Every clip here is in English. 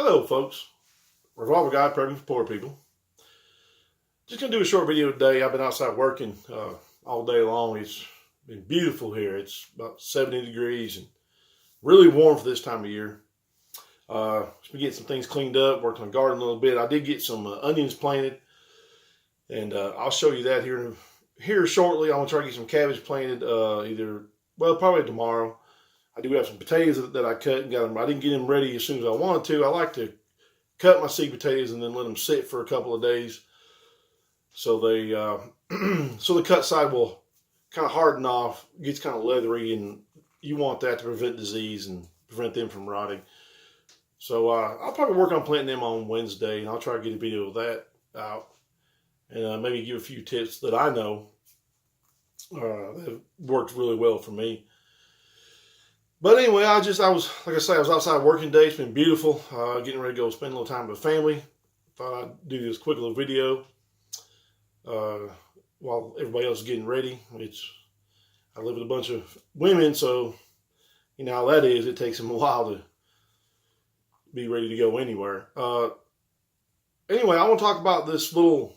Hello, folks. Revolver Guy, prepping for poor people. Just going to do a short video today. I've been outside working all day long. It's been beautiful here. It's about 70 degrees and really warm for this time of year. Just been getting some things cleaned up, working on the garden a little bit. I did get some onions planted, and I'll show you that here shortly. I'm going to try to get some cabbage planted probably tomorrow. I do have some potatoes that I cut and got them. I didn't get them ready as soon as I wanted to. I like to cut my seed potatoes and then let them sit for a couple of days, so they so the cut side will kind of harden off, gets kind of leathery, and you want that to prevent disease and prevent them from rotting. So I'll probably work on planting them on Wednesday, and I'll try to get a video of that out, and maybe give a few tips that I know that have worked really well for me. But anyway, I was outside working today. It's been beautiful. Getting ready to go spend a little time with family. Thought I'd do this quick little video while everybody else is getting ready. I live with a bunch of women, so you know how that is. It takes them a while to be ready to go anywhere. Anyway, I want to talk about this little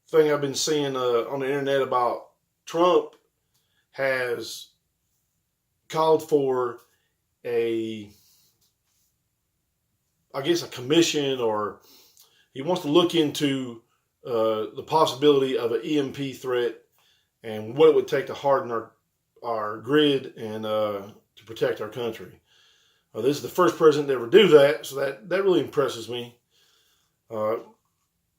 thing I've been seeing on the internet about Trump has called for a commission, or he wants to look into the possibility of an EMP threat and what it would take to harden our grid and to protect our country. This is the first president to ever do that, so that really impresses me. But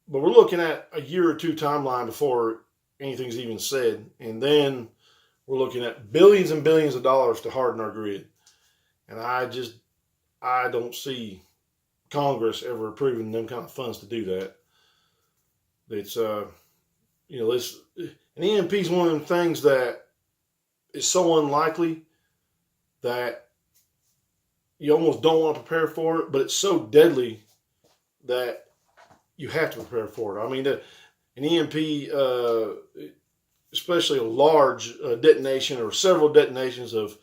we're looking at a year or two timeline before anything's even said, and then we're looking at billions and billions of dollars to harden our grid. And I don't see Congress ever approving them kind of funds to do that. It's, an EMP is one of them things that is so unlikely that you almost don't want to prepare for it, but it's so deadly that you have to prepare for it. I mean, an EMP, especially a large detonation or several detonations of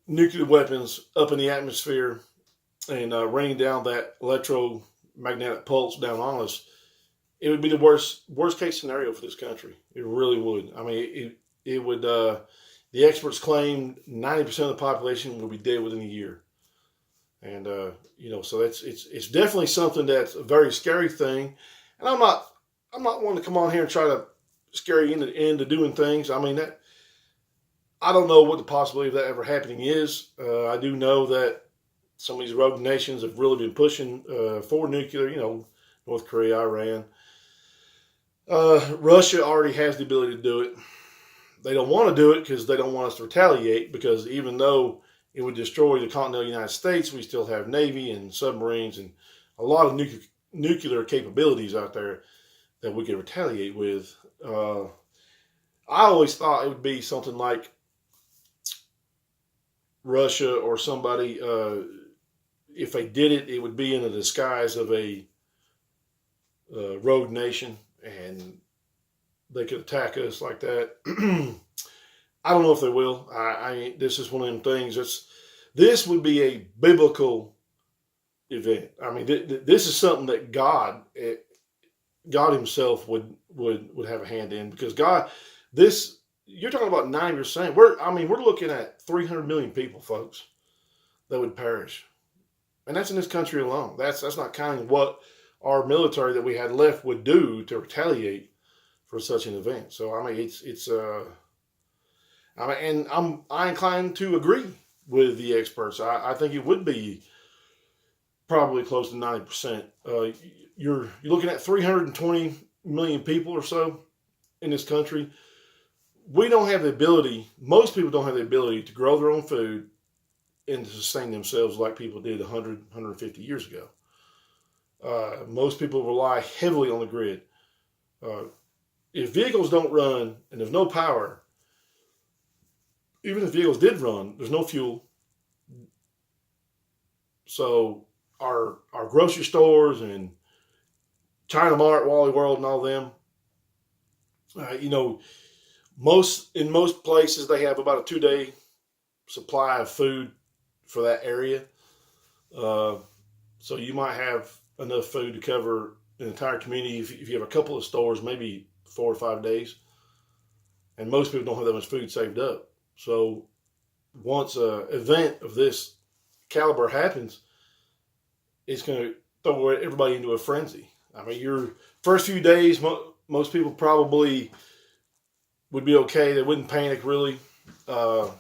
nuclear weapons up in the atmosphere and raining down that electromagnetic pulse down on us, it would be the worst case scenario for this country. It really would. I mean, it would. The experts claim 90% of the population will be dead within a year, and so it's definitely something that's a very scary thing. And I'm not one to come on here and try to scare you into doing things. I mean, I don't know what the possibility of that ever happening is. I do know that some of these rogue nations have really been pushing for nuclear. North Korea, Iran, Russia already has the ability to do it. They don't want to do it because they don't want us to retaliate, because even though it would destroy the continental United States, we still have Navy and submarines and a lot of nuclear capabilities out there that we could retaliate with. I always thought it would be something like Russia or somebody. If they did it, it would be in the disguise of a rogue nation, and they could attack us like that. I don't know if they will. This is one of them things. This would be a biblical event. I mean, this is something that God Himself would have a hand in, because you're talking about 9%. We're looking at 300 million people, folks, that would perish, and that's in this country alone. That's not counting what our military that we had left would do to retaliate for such an event. So I mean, I incline to agree with the experts. I think it would be probably close to 90%. You're looking at 320 million people or so in this country. We don't have the ability, most people don't have the ability to grow their own food and to sustain themselves like people did 100, 150 years ago. Most people rely heavily on the grid. If vehicles don't run and there's no power, even if vehicles did run, there's no fuel. So our grocery stores and China Mart, Wally World, and all them, in most places they have about a 2-day supply of food for that area. So you might have enough food to cover an entire community if you have a couple of stores, maybe 4 or 5 days. And most people don't have that much food saved up. So once an event of this caliber happens, it's going to throw everybody into a frenzy. I mean, your first few days, most people probably would be okay. They wouldn't panic really. A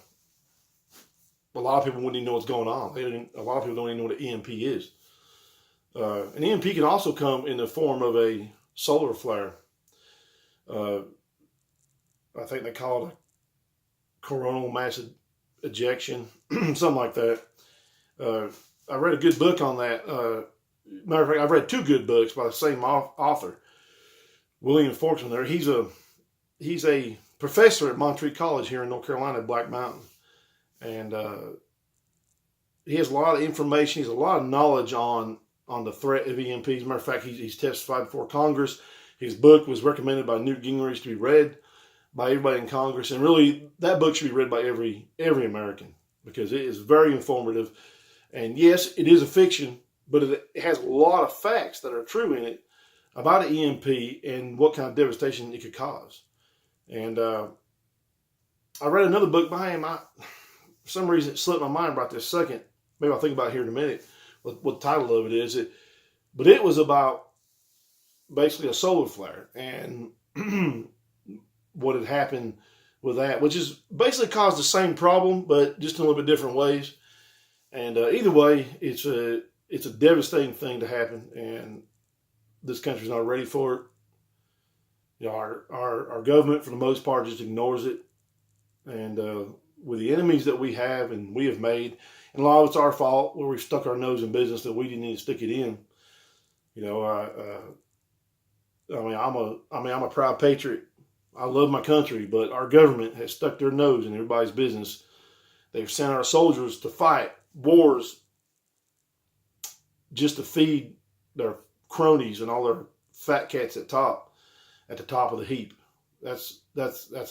lot of people wouldn't even know what's going on. A lot of people don't even know what an EMP is. An EMP can also come in the form of a solar flare. I think they call it a coronal mass ejection, something like that. I read a good book on that. Matter of fact, I've read 2 good books by the same author, William Faulkner. He's a professor at Montreat College here in North Carolina, Black Mountain. And he has a lot of information. He has a lot of knowledge on the threat of EMPs. As a matter of fact, he's testified before Congress. His book was recommended by Newt Gingrich to be read by everybody in Congress. And really, that book should be read by every American because it is very informative. And yes, it is a fiction, but it has a lot of facts that are true in it about an EMP and what kind of devastation it could cause. And I read another book by him. For some reason, it slipped my mind about this second. Maybe I'll think about it here in a minute what the title of it is. But it was about basically a solar flare and what had happened with that, which is basically caused the same problem, but just in a little bit different ways. And either way, it's a devastating thing to happen, and this country's not ready for it. You know, our government, for the most part, just ignores it. And with the enemies that we have and we have made, and a lot of it's our fault where we've stuck our nose in business that we didn't need to stick it in. You know, I'm a proud patriot. I love my country, but our government has stuck their nose in everybody's business. They've sent our soldiers to fight wars just to feed their cronies and all their fat cats at the top of the heap. That's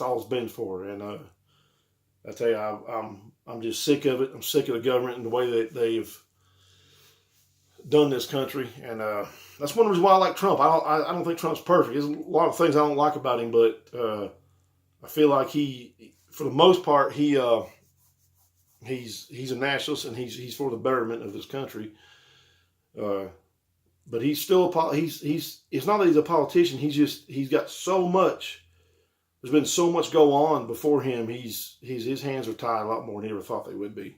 all it's been for. And I tell you, I'm just sick of it. I'm sick of the government and the way that they've done this country. And that's one reason why I like Trump. I don't think Trump's perfect. There's a lot of things I don't like about him, but I feel like he, for the most part, he's a nationalist and he's for the betterment of this country. But he's still it's not that he's a politician. He's got so much. There's been so much go on before him. His hands are tied a lot more than he ever thought they would be.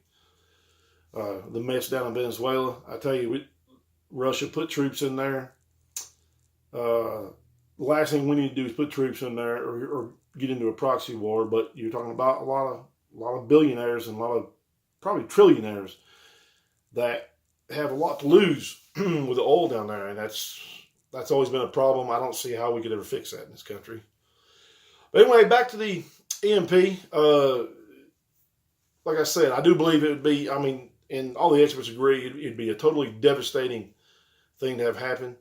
The mess down in Venezuela, I tell you, Russia put troops in there. The last thing we need to do is put troops in there or get into a proxy war. But you're talking about a lot of billionaires and a lot of probably trillionaires that have a lot to lose with the oil down there, and that's always been a problem. I don't see how we could ever fix that in this country. But anyway, back to the EMP. Like I said, I do believe it would be, and all the experts agree, it'd be a totally devastating thing to have happen.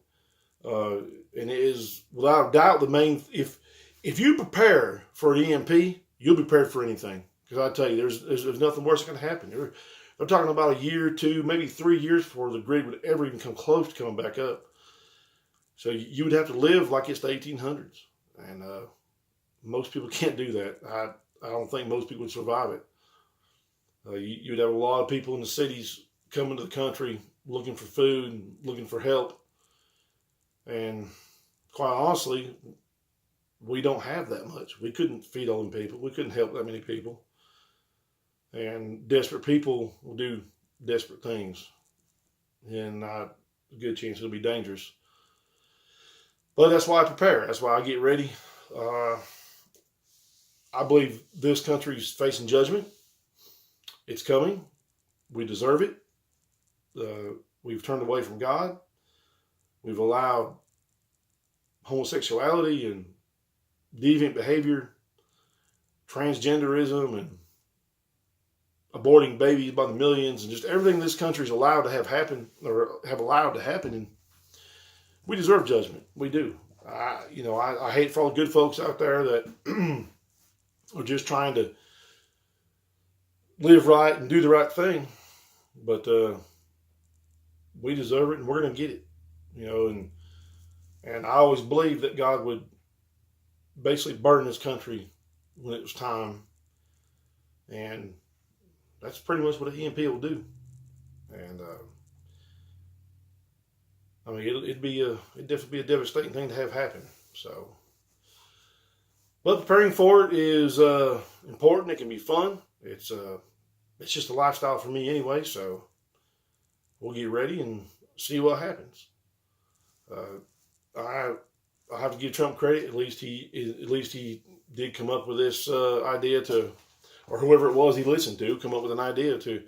And it is, without a doubt, the main, if you prepare for an EMP, you'll be prepared for anything. Because I tell you, there's nothing worse that can happen. They're talking about a year or 2, maybe 3 years before the grid would ever even come close to coming back up. So you would have to live like it's the 1800s. And most people can't do that. I don't think most people would survive it. You'd have a lot of people in the cities coming to the country looking for food and looking for help. And quite honestly, we don't have that much. We couldn't feed all them people. We couldn't help that many people. And desperate people will do desperate things. And not a good chance it'll be dangerous. But that's why I prepare. That's why I get ready. I believe this country's facing judgment. It's coming. We deserve it. We've turned away from God. We've allowed homosexuality and deviant behavior, transgenderism, and aborting babies by the millions, and just everything this country's allowed to have happen, or have allowed to happen. And we deserve judgment. We do. I hate for all the good folks out there that are just trying to live right and do the right thing. But we deserve it, and we're going to get it. And I always believed that God would basically burden His country when it was time, and that's pretty much what an EMP will do. And I mean, it'd definitely be a devastating thing to have happen. So, but preparing for it is important. It can be fun. It's just a lifestyle for me anyway. So we'll get ready and see what happens. I have to give Trump credit. At least he did come up with this idea to, or whoever it was he listened to, come up with an idea to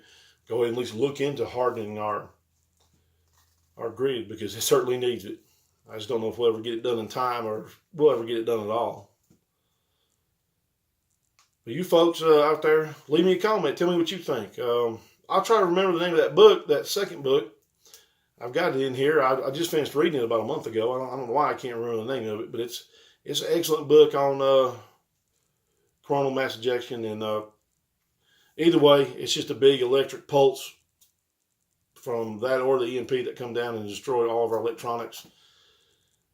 go ahead and at least look into hardening our grid, because it certainly needs it. I just don't know if we'll ever get it done in time, or we'll ever get it done at all. But you folks out there, leave me a comment. Tell me what you think. I'll try to remember the name of that book, that second book. I've got it in here. I just finished reading it about a month ago. I don't know why I can't remember the name of it, but it's an excellent book on coronal mass ejection. And either way, it's just a big electric pulse from that or the EMP that come down and destroy all of our electronics,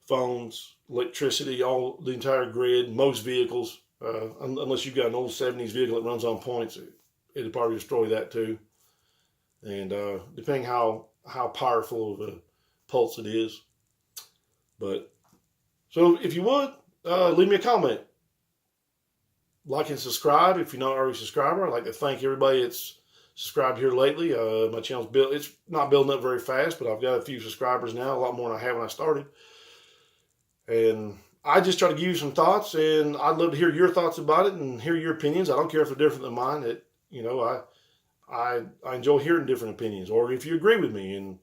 phones, electricity, the entire grid, most vehicles. Unless you've got an old 70s vehicle that runs on points, it'll probably destroy that too. And depending how powerful of a pulse it is. But so if you would, leave me a comment. Like and subscribe if you're not already a subscriber. I'd like to thank everybody that's subscribed here lately. My channel's it's not building up very fast, but I've got a few subscribers now, a lot more than I had when I started. And I just try to give you some thoughts, and I'd love to hear your thoughts about it and hear your opinions. I don't care if they're different than mine. I enjoy hearing different opinions, or if you agree with me and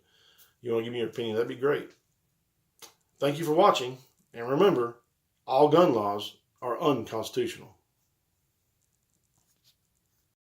you want to give me your opinion, that'd be great. Thank you for watching, and remember, all gun laws are unconstitutional.